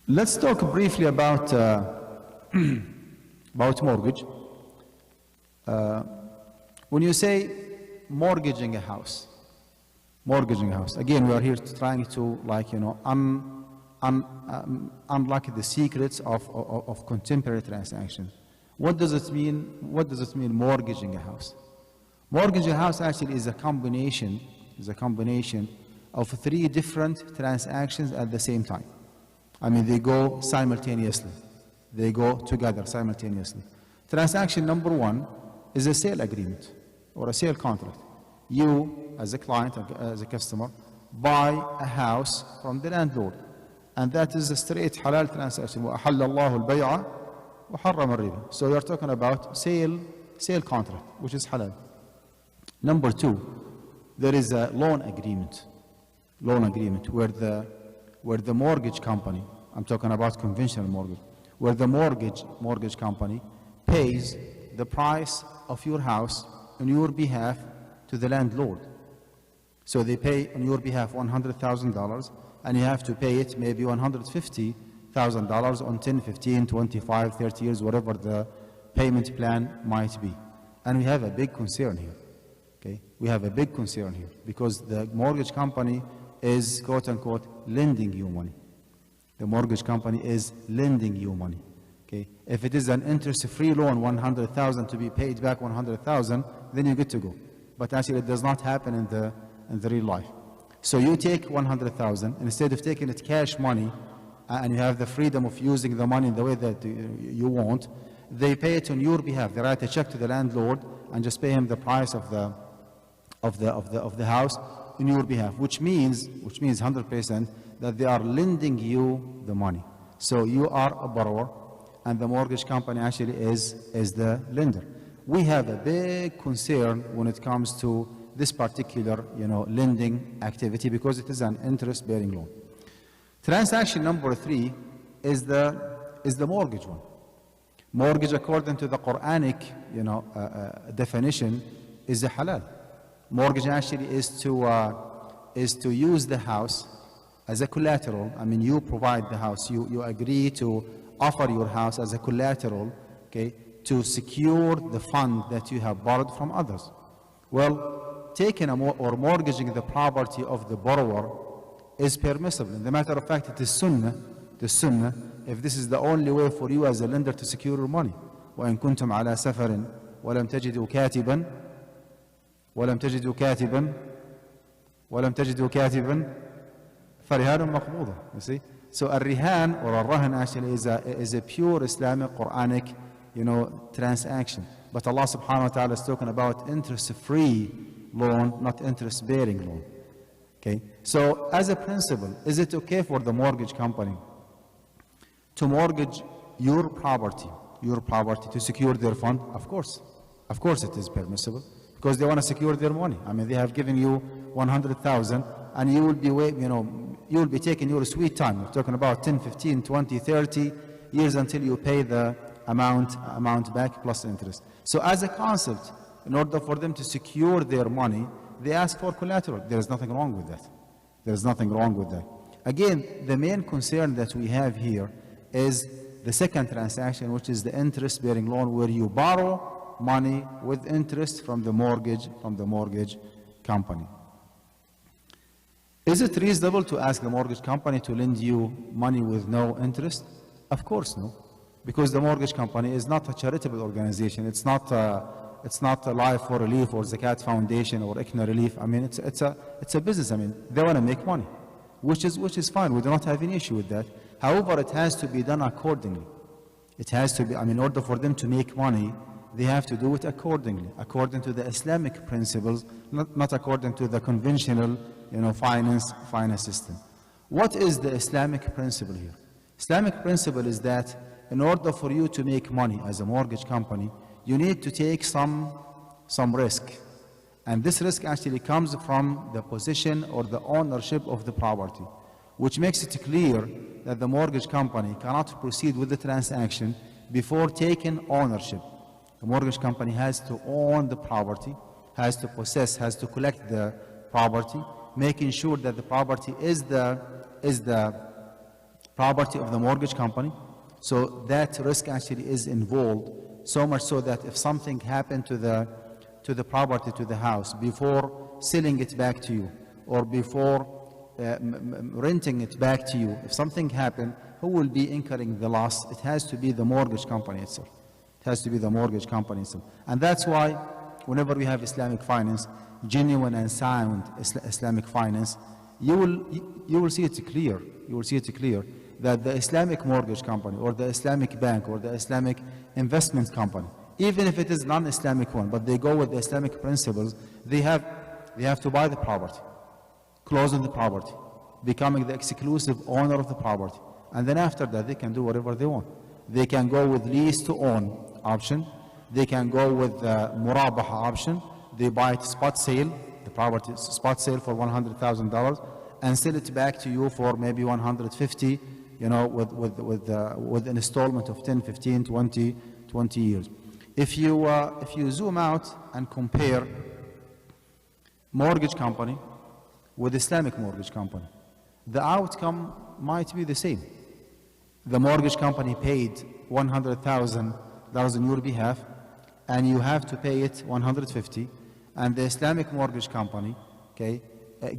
Let's talk briefly about about mortgage. When you say mortgaging a house, again, we are here trying to, like, unlock the secrets of contemporary transactions. What does it mean? What does it mean, mortgaging a house? Mortgaging a house actually is a combination of 3 different transactions at the same time. I mean, they go simultaneously. They go together simultaneously. Transaction number 1 is a sale agreement or a sale contract. You, as a client, as a customer, buy a house from the landlord. And that is a straight halal transaction. وَأَحَلَّ اللَّهُ الْبَيْعَ وَحَرَّمَ الرِّبَا. So you're talking about sale contract, which is halal. Number 2, there is a loan agreement where the mortgage company, I'm talking about conventional mortgage, where the mortgage company pays the price of your house on your behalf to the landlord. So they pay on your behalf $100,000, and you have to pay it maybe $150,000 on 10, 15, 25, 30 years, whatever the payment plan might be. And we have a big concern here. Okay? We have a big concern here because the mortgage company is, quote unquote, lending you money. The mortgage company is lending you money. Okay? If it is an interest-free loan, $100,000 to be paid back $100,000, then you're good to go. But actually, it does not happen in the real life. So you take $100,000, and instead of taking it cash money, and you have the freedom of using the money in the way that you want, they pay it on your behalf. They write a check to the landlord and just pay him the price of the house on your behalf, which means 100% that they are lending you the money. So you are a borrower, and the mortgage company actually is the lender. We have a big concern when it comes to this particular, lending activity because it is an interest-bearing loan. Transaction number 3 is the mortgage one. Mortgage, according to the Quranic, definition, is a halal. Mortgage actually is to use the house as a collateral. I mean, you provide the house. You agree to offer your house as a collateral, okay, to secure the fund that you have borrowed from others. Well, taking or mortgaging the property of the borrower is permissible. In the matter of fact, it is sunnah, if this is the only way for you as a lender to secure your money. وَإِن كُنْتُمْ عَلَى سَفَرٍ وَلَمْ تَجِدُوا كَاتِبًا فَرِهَانٌ مَقْبُوضًا. You see? So a rihan or a rahan actually is a pure Islamic Quranic, transaction. But Allah subhanahu wa ta'ala is talking about interest-free loan, not interest-bearing loan. Okay? So as a principle, is it okay for the mortgage company to mortgage your property to secure their fund? Of course it is permissible because they want to secure their money. I mean, they have given you 100,000 and you will be taking your sweet time. We're talking about 10, 15, 20, 30 years until you pay the amount back plus interest. So as a concept, in order for them to secure their money, they ask for collateral. There is nothing wrong with that. Again, the main concern that we have here is the second transaction, which is the interest-bearing loan, where you borrow money with interest from the mortgage company. Is it reasonable to ask the mortgage company to lend you money with no interest? Of course no, because the mortgage company is not a charitable organization. It's not a Life for Relief or Zakat Foundation or ICNA Relief. I mean, it's a business. I mean, they want to make money, which is fine. We do not have any issue with that. However, it has to be done accordingly. It has to be, in order for them to make money, they have to do it accordingly, according to the Islamic principles, not according to the conventional, finance system. What is the Islamic principle here? Islamic principle is that in order for you to make money as a mortgage company, you need to take some risk. And this risk actually comes from the possession or the ownership of the property, which makes it clear that the mortgage company cannot proceed with the transaction before taking ownership. The mortgage company has to own the property, has to possess, has to collect the property, making sure that the property is the property of the mortgage company. So that risk actually is involved, so much so that if something happened to the property, to the house, before selling it back to you, or before renting it back to you, if something happened, who will be incurring the loss? It has to be the mortgage company itself. It has to be the mortgage company itself. And that's why whenever we have Islamic finance, genuine and sound Islamic finance, you will see it clear. You will see it clear that the Islamic mortgage company or the Islamic bank or the Islamic investment company, even if it is non-Islamic one, but they go with the Islamic principles, they have to buy the property, close on the property, becoming the exclusive owner of the property. And then after that, they can do whatever they want. They can go with lease to own option. They can go with the murabaha option. They buy it spot sale, the property spot sale for $100,000, and sell it back to you for maybe 150, with an installment of 10, 15, 20 years. If you zoom out and compare mortgage company with Islamic mortgage company, the outcome might be the same. The mortgage company paid $100,000 on your behalf, and you have to pay it 150, and the Islamic mortgage company,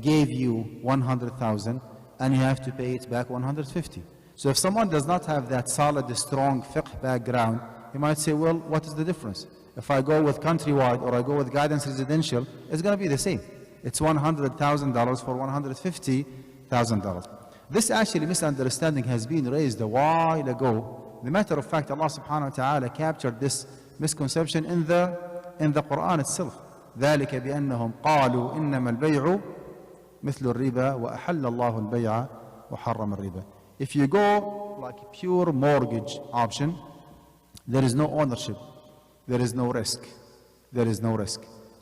gave you 100,000, and you have to pay it back 150. So if someone does not have that solid, strong fiqh background, he might say, well, what is the difference? If I go with Countrywide or I go with Guidance Residential, it's going to be the same. It's $100,000 for $150,000. This actually misunderstanding has been raised a while ago. The matter of fact, Allah subhanahu wa ta'ala captured this misconception in the Quran itself. ذلك بأنهم قالوا إنما البيع مثل الربا وأحل الله البيع وحرم الربا. If you go like pure mortgage option, there is no ownership, there is no risk, there is no risk.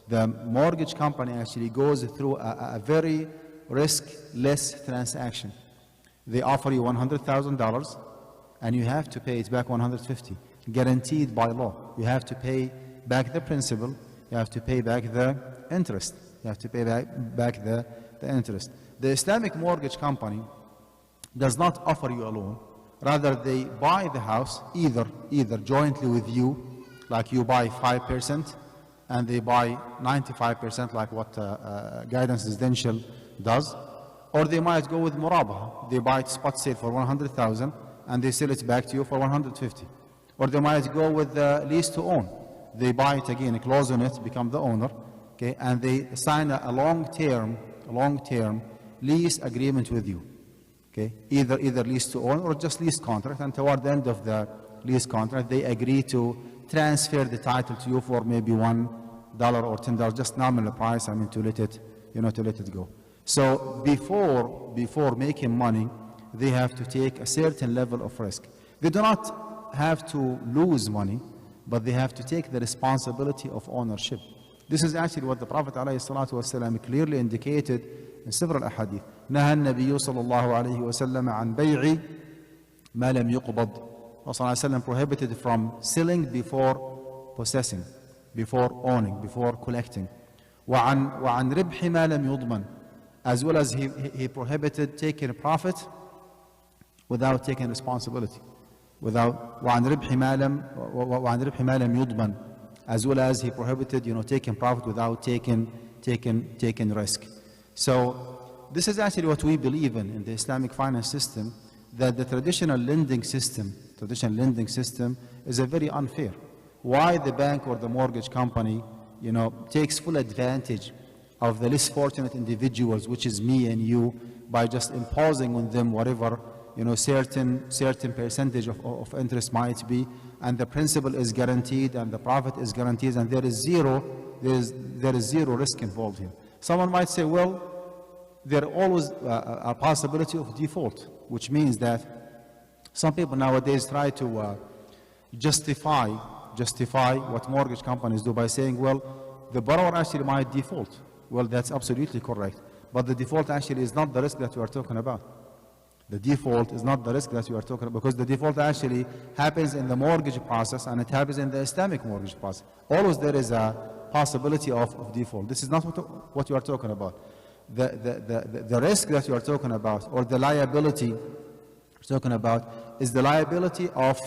The mortgage company actually goes through a very riskless transaction. They offer you $100,000 and you have to pay it back 150, guaranteed by law. You have to pay back the principal, you have to pay back the interest, you have to pay back the interest. The Islamic mortgage company does not offer you a loan. Rather, they buy the house either jointly with you, like you buy 5% and they buy 95% like what Guidance Residential does, or they might go with murabaha. They buy it spot sale for 100,000 and they sell it back to you for 150. Or they might go with the lease to own. They buy it again, close on it, become the owner, and they sign a long-term lease agreement with you. Either lease to own or just lease contract, and toward the end of the lease contract, they agree to transfer the title to you for maybe $1 or $10, just nominal price, to let it go. So before making money, they have to take a certain level of risk. They do not have to lose money, but they have to take the responsibility of ownership. This is actually what the Prophet ﷺ clearly indicated in several ahadith. نهى النبي صلى الله عليه وسلم عن بيع ما لم يقبض. Prophet ﷺ prohibited from selling before possessing, before owning, before collecting. وعن ربح ما لم يضمن. As well as he prohibited taking a profit without taking responsibility. وعن ربح ما لم يضمن. As well as he prohibited, taking profit without taking risk. So this is actually what we believe in the Islamic finance system, that the traditional lending system is a very unfair. Why the bank or the mortgage company, takes full advantage of the less fortunate individuals, which is me and you, by just imposing on them whatever, certain percentage of interest might be, and the principal is guaranteed and the profit is guaranteed, and there is zero risk involved here. Someone might say, well, there always a possibility of default, which means that some people nowadays try to justify what mortgage companies do by saying, well, the borrower actually might default. Well, that's absolutely correct. But the default actually is not the risk that we are talking about. The default is not the risk that you are talking about, because the default actually happens in the mortgage process and it happens in the Islamic mortgage process. Always there is a possibility of default. This is not what you are talking about. The risk that you are talking about, or the liability We're talking about is the liability of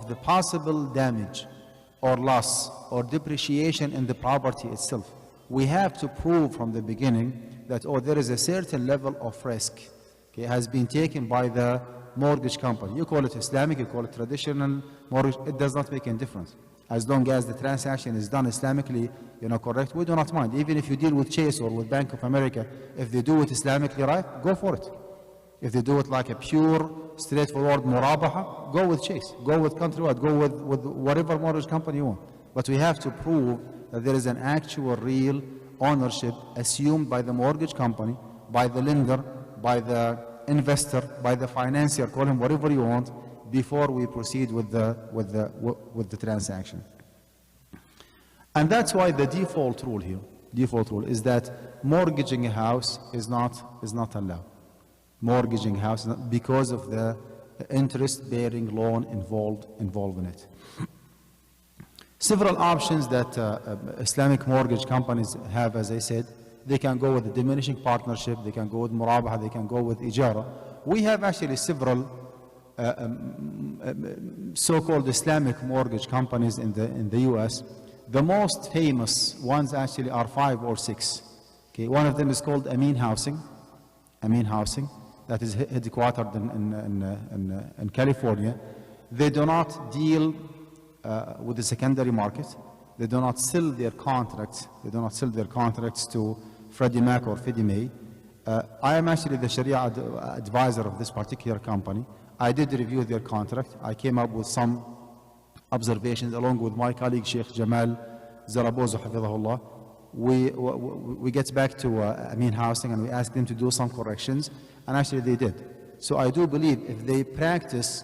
the possible damage or loss or depreciation in the property itself. We have to prove from the beginning that, oh, there is a certain level of risk, okay, has been taken by the mortgage company. You call it Islamic, you call it traditional mortgage, it does not make any difference. As long as the transaction is done Islamically, correct, we do not mind. Even if you deal with Chase or with Bank of America, if they do it Islamically right, go for it. If they do it like a pure, straightforward murabaha, go with Chase, go with Countrywide, go with whatever mortgage company you want. But we have to prove that there is an actual real ownership assumed by the mortgage company, by the lender, by the investor, by the financier, call him whatever you want, before we proceed with the transaction. And that's why the default rule here, is that mortgaging a house is not allowed. Mortgaging a house because of the interest-bearing loan involved in it. Several options that Islamic mortgage companies have, as I said. They can go with a diminishing partnership, they can go with murabaha, they can go with ijara. We have actually several so-called Islamic mortgage companies in the US. The most famous ones actually are 5 or 6. Okay, one of them is called Amin Housing, that is headquartered in California. They do not deal with the secondary market. They do not sell their contracts. To Freddie Mac or Fannie Mae. I am actually the Sharia advisor of this particular company. I did review their contract. I came up with some observations along with my colleague Sheikh Jamal Zarabozo, Hafidhahullah. We get back to Amin Housing and we asked them to do some corrections, and actually they did. So I do believe if they practice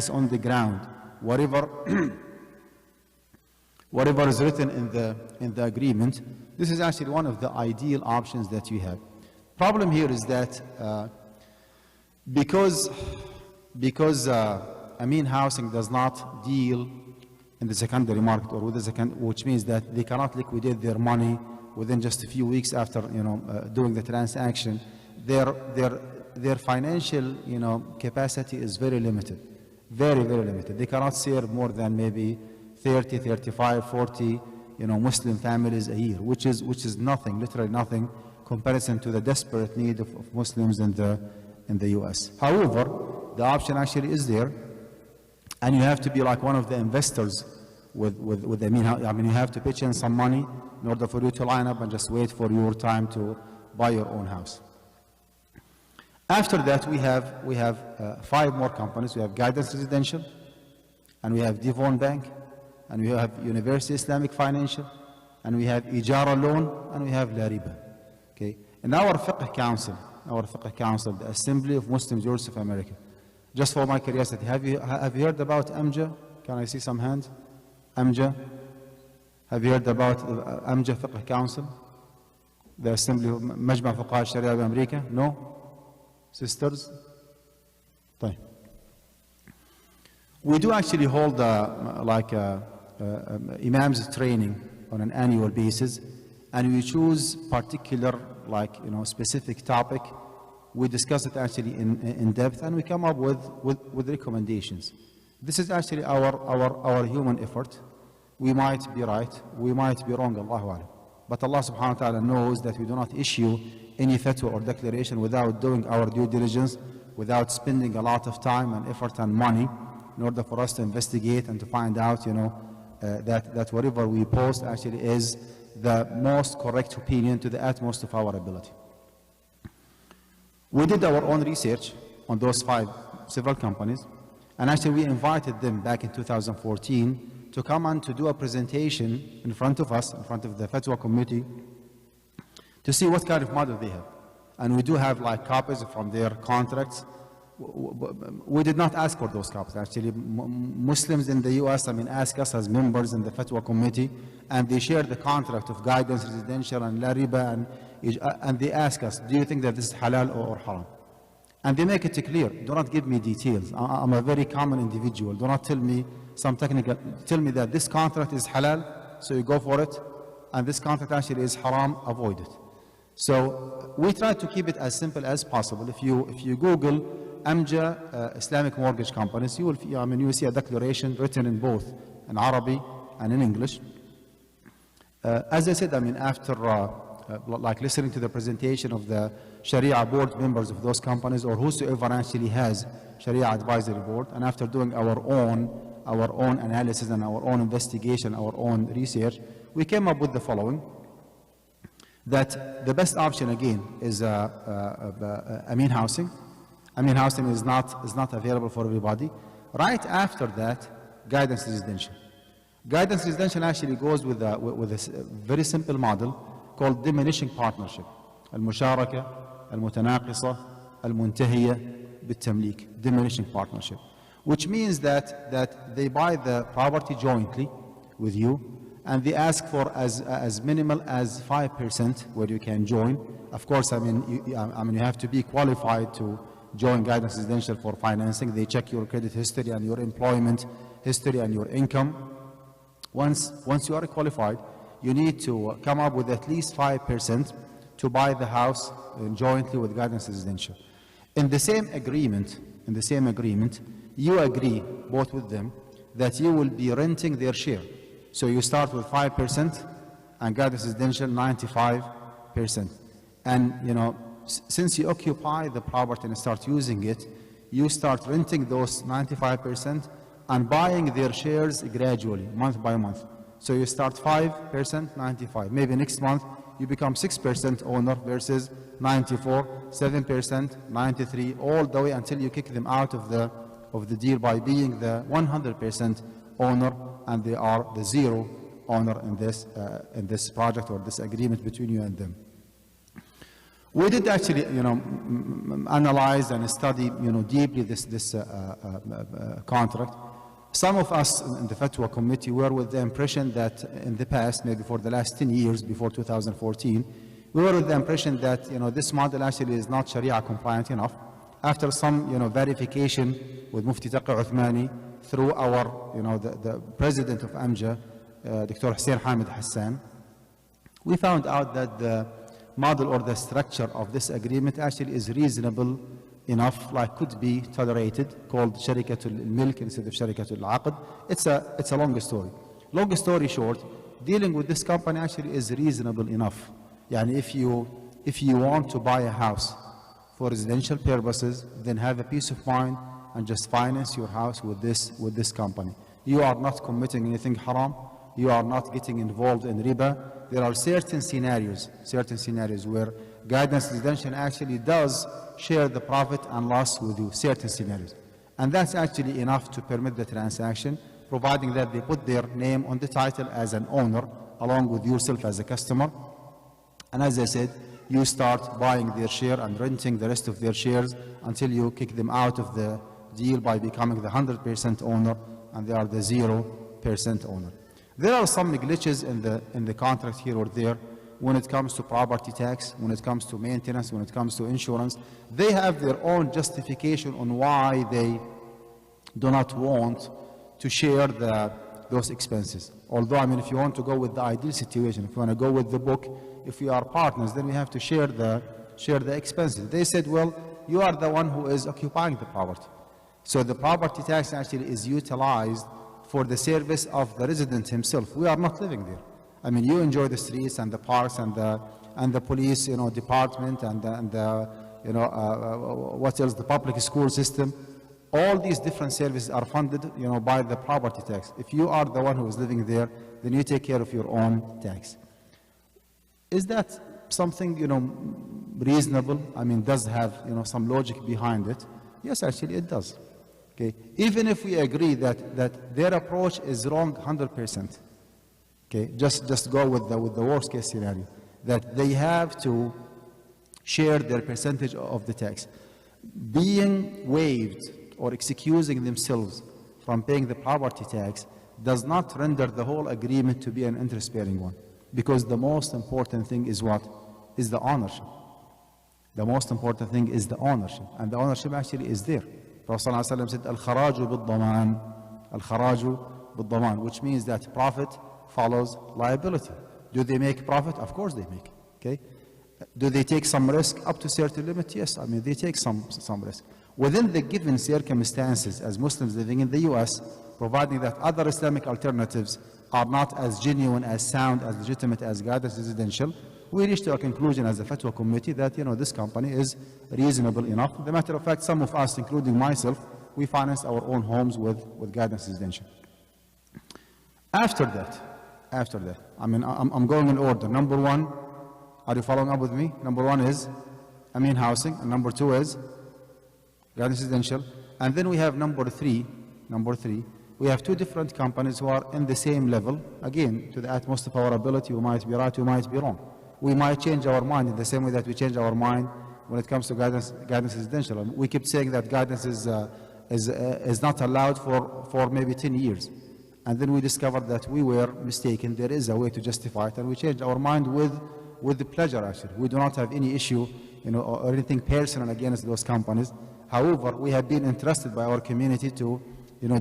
on the ground, whatever is written in the agreement, this is actually one of the ideal options that you have. Problem here is that because Amin Housing does not deal in the secondary market or with the which means that they cannot liquidate their money within just a few weeks after doing the transaction. Their financial capacity is very limited, very limited. They cannot serve more than maybe 30, 35, 40 Muslim families a year, which is nothing, literally nothing, comparison to the desperate need of Muslims in the US. However, the option actually is there, and you have to be like one of the investors with Amin. I mean, you have to pitch in some money in order for you to line up and just wait for your time to buy your own house. After that, we have 5 more companies. We have Guidance Residential, and we have Devon Bank, and we have University Islamic Financial, and we have Ijara Loan, and we have La Riba. Okay. In our Fiqh Council, the Assembly of Muslim Jurists of America, just for my curiosity, have you heard about AMJA? Can I see some hands? AMJA? Have you heard about AMJA Fiqh Council? The Assembly of Majma' Fuqaha Sharia of America? No? Sisters? طيب. We do actually hold imams training on an annual basis, and we choose particular specific topic. We discuss it actually in depth, and we come up with recommendations. This is actually our human effort. We might be right, we might be wrong, Allahu A'lam. But Allah subhanahu wa ta'ala knows that we do not issue any fatwa or declaration without doing our due diligence, without spending a lot of time and effort and money in order for us to investigate and to find out, that whatever we post actually is the most correct opinion to the utmost of our ability. We did our own research on those several companies, and actually we invited them back in 2014 to come and to do a presentation in front of us, in front of the Fatwa committee, to see what kind of model they have. And we do have copies from their contracts. We did not ask for those copies. Actually, Muslims in the US, ask us as members in the Fatwa committee, and they share the contract of Guidance Residential and La Riba, and they ask us, do you think that this is halal or haram? And they make it clear. Do not give me details. I'm a very common individual. Do not tell me some technical. Tell me that this contract is halal, so you go for it, and this contract actually is haram, avoid it. So we try to keep it as simple as possible. If you Google AMJA Islamic mortgage companies, you will see a declaration written in both in Arabic and in English. As I said, after like listening to the presentation of the Sharia board members of those companies, or whosoever actually has Sharia advisory board, and after doing our own analysis and our own investigation, our own research, we came up with the following: that the best option again is Amin housing. Amin housing is not available for everybody. Right after that, guidance residential. Guidance residential actually goes with a very simple model called diminishing partnership. المشاركة المتناقصة المنتهية بالتمليك, diminishing partnership, which means that they buy the property jointly with you, and they ask for as minimal as 5% where you can join. Of course, you have to be qualified to join guidance residential for financing. They check your credit history and your employment history and your income. Once you are qualified, you need to come up with at least 5% to buy the house jointly with guidance residential. In the same agreement, you agree both with them that you will be renting their share. So you start with 5% and guidance residential 95%. And since you occupy the property and start using it, you start renting those 95% and buying their shares gradually, month by month. So you start 5%, 95. Maybe next month you become 6% owner versus 94, 7%, 93, all the way until you kick them out of the deal by being the 100% owner, and they are the zero owner in this project or this agreement between you and them. We did actually, analyze and study, deeply this contract. Some of us in the Fatwa committee were with the impression that in the past, maybe for the last 10 years before 2014, we were with the impression that this model actually is not Sharia compliant enough. After some verification with Mufti Taqi Uthmani through our the president of AMJA, Dr. Hussein Hamid Hassan, we found out that the model or the structure of this agreement actually is reasonable enough, like could be tolerated, called Sharikatul Milk instead of Sharikatul Aqd. It's a long story. Long story short, dealing with this company actually is reasonable enough. If you want to buy a house for residential purposes, then have a peace of mind and just finance your house with this company. You are not committing anything haram. You are not getting involved in riba. There are certain scenarios where guidance residential actually does share the profit and loss with you, certain scenarios. And that's actually enough to permit the transaction, providing that they put their name on the title as an owner, along with yourself as a customer. And as I said, you start buying their share and renting the rest of their shares until you kick them out of the deal by becoming the 100% owner, and they are the 0% owner. There are some glitches in the contract here or there when it comes to property tax, when it comes to maintenance, when it comes to insurance. They have their own justification on why they do not want to share those expenses. Although, if you want to go with the ideal situation, if you want to go with the book, if we are partners, then we have to share the expenses. They said, well, you are the one who is occupying the property. So the property tax actually is utilized for the service of the resident himself. We are not living there. You enjoy the streets and the parks and the police, department and what else, the public school system. All these different services are funded, by the property tax. If you are the one who is living there, then you take care of your own tax. Is that something, reasonable? Does have, some logic behind it? Yes, actually it does. Okay, even if we agree that their approach is wrong 100%. Okay, just go with the worst case scenario, that they have to share their percentage of the tax. Being waived or excusing themselves from paying the property tax does not render the whole agreement to be an interest-bearing one, because the most important thing is what? Is the ownership. The most important thing is the ownership, and the ownership actually is there. Prophet ﷺ said, Al-Kharaju bid-Daman, Al-Kharaju bid-Daman, which means that profit follows liability. Do they make profit? Of course they make. Okay. Do they take some risk up to a certain limit? Yes, they take some risk. within the given circumstances as Muslims living in the US, providing that other Islamic alternatives are not as genuine, as sound, as legitimate as guidance residential, we reached to a conclusion as a fatwa committee that, this company is reasonable enough. As a matter of fact, some of us, including myself, we finance our own homes with guidance residential. After that, I'm going in order. Number one, are you following up with me? Number one is Amin Housing, and number two is guidance residential. And then we have number three, we have two different companies who are in the same level. Again, to the utmost of our ability, we might be right, we might be wrong. We might change our mind in the same way that we change our mind when it comes to guidance residential. We keep saying that guidance is not allowed for maybe 10 years. And then we discovered that we were mistaken. There is a way to justify it, and we changed our mind with the pleasure, actually. We do not have any issue, or anything personal against those companies. However, we have been entrusted by our community to,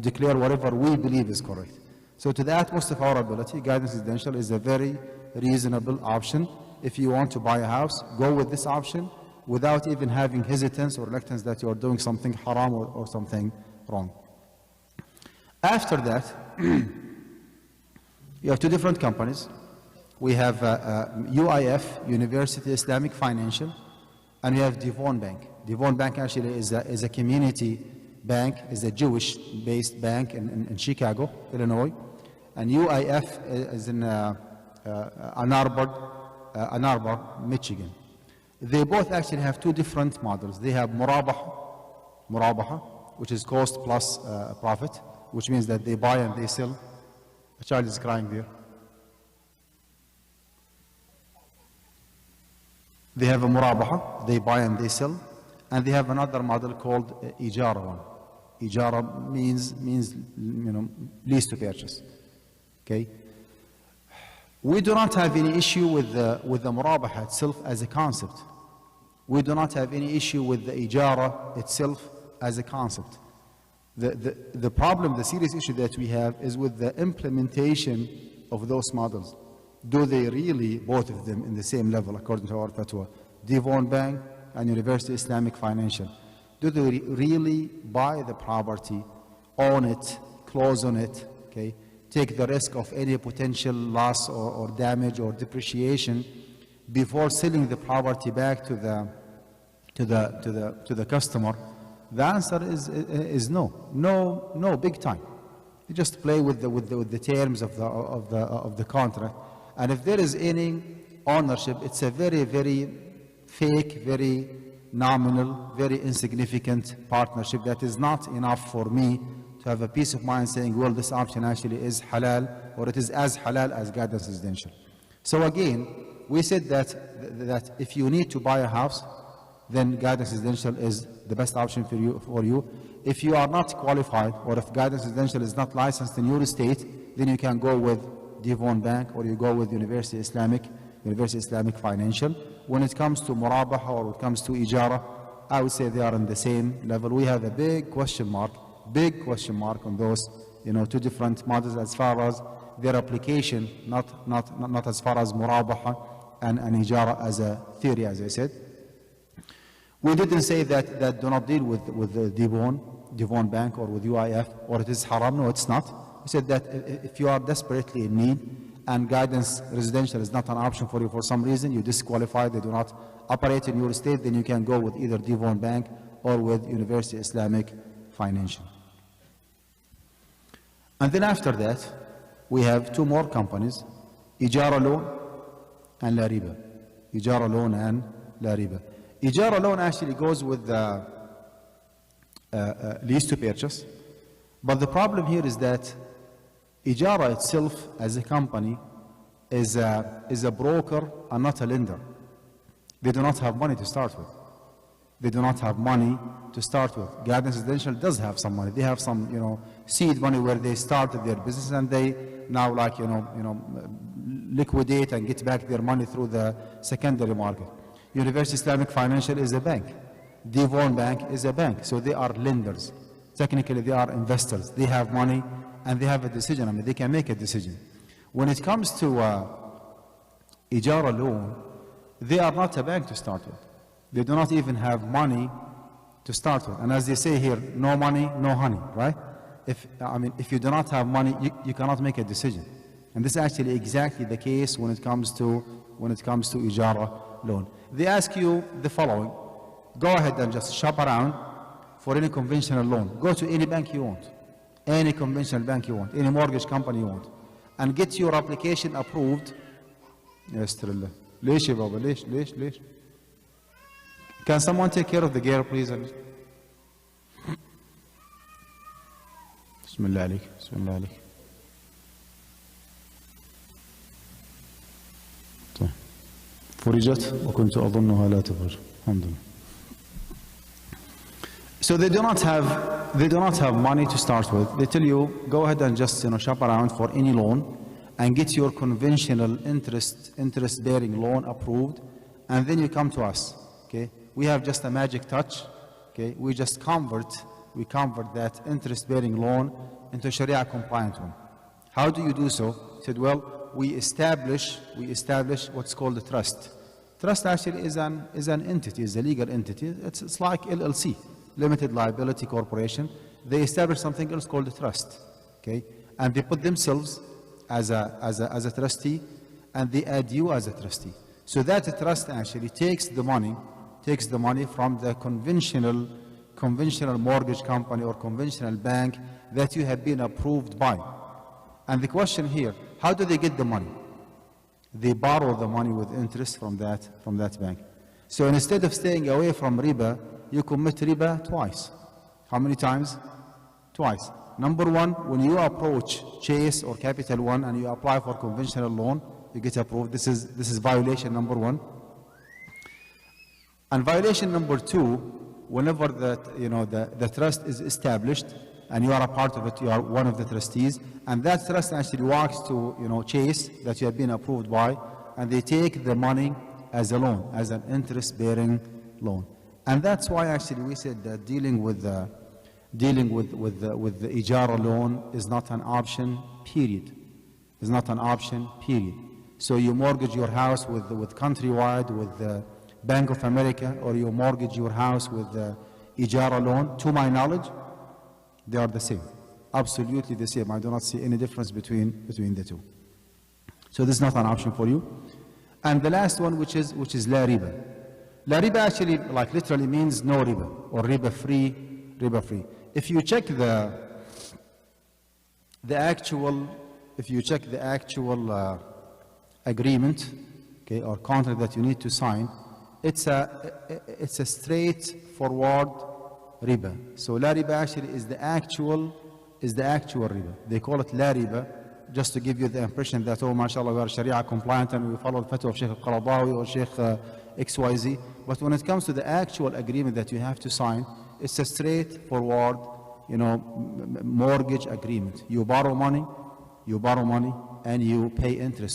declare whatever we believe is correct. So to the utmost of our ability, guidance residential is a very reasonable option. If you want to buy a house, go with this option without even having hesitance or reluctance that you are doing something haram or something wrong. After that, you have two different companies. We have UIF, University Islamic Financial, and we have Devon Bank. Devon Bank actually is a community bank, is a Jewish-based bank in Chicago, Illinois. And UIF is in Ann Arbor, Michigan. They both actually have two different models. They have Murabaha, which is cost plus profit, which means that they buy and they sell. A child is crying there. They have a Murabaha, they buy and they sell. And they have another model called Ijara one. Ijara means lease to purchase. Okay? We do not have any issue with the Murabaha itself as a concept. We do not have any issue with the Ijara itself as a concept. The problem, the serious issue that we have is with the implementation of those models. Do they really, both of them, in the same level, according to our fatwa, Devon Bank and University Islamic Financial, do they really buy the property, own it, close on it, okay, take the risk of any potential loss or damage or depreciation before selling the property back to the customer? The answer is no, big time. You just play with the terms of the contract, and if there is any ownership, it's a very, very fake, very nominal, very insignificant partnership that is not enough for me to have a peace of mind saying, well, this option actually is halal, or it is as halal as guidance residential. So again, we said that if you need to buy a house, then guidance residential is the best option for you. If you are not qualified, or if guidance residential is not licensed in your state, then you can go with Devon Bank, or you go with University Islamic Financial. When it comes to Murabaha or it comes to Ijara, I would say they are on the same level. We have a big question mark on those, two different models as far as their application, not as far as Murabaha and Ijara as a theory, as I said. We didn't say that do not deal with the Devon Bank or with UIF, or it is haram. No, it's not. We said that if you are desperately in need and guidance residential is not an option for you for some reason, you disqualify, they do not operate in your state, then you can go with either Devon Bank or with University Islamic Financial. And then after that, we have two more companies, Ijara Loan and La Riba. Ijara Loan and La Riba. Ijara Loan actually goes with the lease to purchase, but the problem here is that Ijara itself as a company is a broker and not a lender. They do not have money to start with. Guidance Residential does have some money. They have some, seed money where they started their business and they now liquidate and get back their money through the secondary market. University Islamic Financial is a bank. Devon Bank is a bank. So they are lenders. Technically, they are investors. They have money and they have a decision. They can make a decision. When it comes to Ijara Loan, they are not a bank to start with. They do not even have money to start with. And as they say here, no money, no honey, right? If you do not have money, you cannot make a decision. And this is actually exactly the case when it comes to ijara loan. They ask you the following: go ahead and just shop around for any conventional loan. Go to any bank you want, any conventional bank you want, any mortgage company you want, and get your application approved. Yastrullah. ليش يا بابا؟ ليش؟ Can someone take care of the girl, please? بسم الله عليك، بسم الله عليك. طيب. فرجت وكنت أظنها لا تفرج. الحمد لله. So they do not have money to start with. They tell you, go ahead and just shop around for any loan and get your conventional interest-bearing loan approved, and then you come to us. Okay, we have just a magic touch. Okay, we convert that interest-bearing loan into Sharia compliant one. How do you do so? He said, well, we establish what's called a trust. Trust actually is an entity, is a legal entity. It's like LLC, limited liability corporation. They establish something else called a trust. Okay, and they put themselves as a trustee, and they add you as a trustee. So that trust actually takes the money from the conventional mortgage company or conventional bank that you have been approved by. And the question here, how do they get the money? They borrow the money with interest from that bank. So instead of staying away from riba, you commit riba twice. How many times? Twice. Number one, when you approach Chase or Capital One and you apply for conventional loan, you get approved. This is violation number one. And violation number two, whenever the trust is established and you are a part of it, you are one of the trustees, and that trust actually walks to Chase that you have been approved by, and they take the money as a loan, as an interest-bearing loan. And that's why actually we said that dealing with the ijara loan is not an option, period. Is not an option, period. So you mortgage your house with Countrywide, with the Bank of America, or you mortgage your house with the ijara loan, to my knowledge, they are the same. Absolutely the same. I do not see any difference between the two. So this is not an option for you. And the last one, which is la riba. La riba actually literally means no riba, or riba free. If you check the actual agreement, okay, or contract that you need to sign, it's a straightforward riba. So la riba actually is the actual riba. They call it la riba just to give you the impression that, oh, mashallah, we are Sharia compliant and we follow the fatwa of Sheikh Al-Qaradawi or Sheikh XYZ. But when it comes to the actual agreement that you have to sign, it's a straightforward, mortgage agreement. You borrow money, and you pay interest.